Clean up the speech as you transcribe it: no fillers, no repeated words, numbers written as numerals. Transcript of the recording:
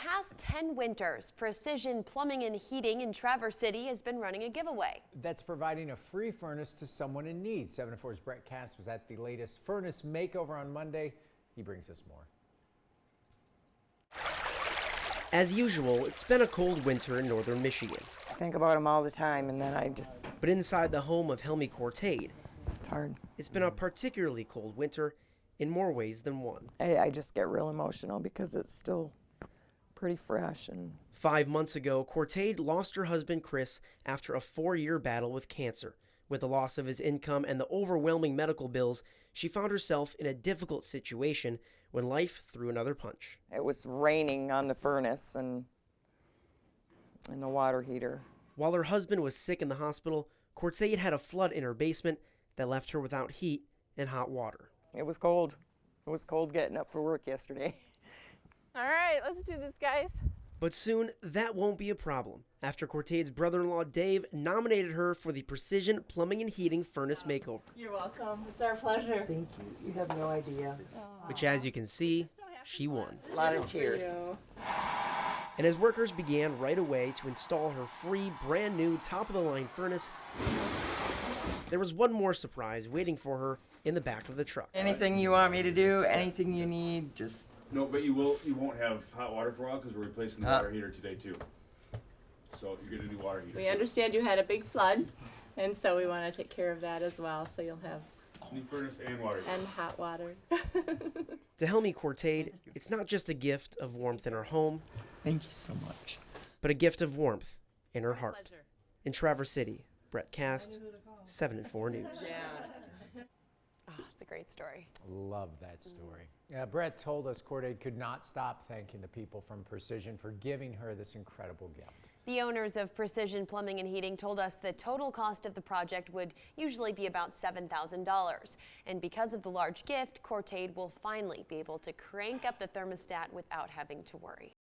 Past 10 winters, Precision Plumbing and Heating in Traverse City has been running a giveaway. That's providing a free furnace to someone in need. 7 4's Brett Cass was at the latest furnace makeover on Monday. He brings us more. As usual, it's been a cold winter in northern Michigan. I think about them all the time, and then But inside the home of Helmi Cortade, it's hard. it's been a particularly cold winter in more ways than one. I just get real emotional because it's still pretty fresh. And 5 months ago, Cortade lost her husband Chris after a 4-year battle with cancer. With the loss of his income and the overwhelming medical bills, she found herself in a difficult situation when life threw another punch. it was raining on the furnace and the water heater. While her husband was sick in the hospital, Cortade had a flood in her basement that left her without heat and hot water. It was cold. It was cold getting up for work yesterday. All right, let's do this, guys. But soon, that won't be a problem after Cortade's brother-in-law Dave nominated her for the Precision Plumbing and Heating Furnace Makeover. You're welcome. It's our pleasure. Thank you. You have no idea. Which, as you can see, she won. A lot of tears. And as workers began right away to install her free, brand new, top-of-the-line furnace, there was one more surprise waiting for her in the back of the truck. Anything you want me to do, anything you need, just... No, but you won't have hot water for a while because we're replacing the water heater today too. So you're gonna do water heater. We understand you had a big flood, and so we want to take care of that as well. So you'll have New furnace and water heater. and hot water. To Helmi Cortade, it's not just a gift of warmth in her home, Thank you so much. but a gift of warmth in her heart. Pleasure. In Traverse City, Brett Cast, 7 4 News. Yeah. Oh, it's a great story. Love that story. Brett told us Cortade could not stop thanking the people from Precision for giving her this incredible gift. The owners of Precision Plumbing and Heating told us the total cost of the project would usually be about $7,000. And because of the large gift, Cortade will finally be able to crank up the thermostat without having to worry.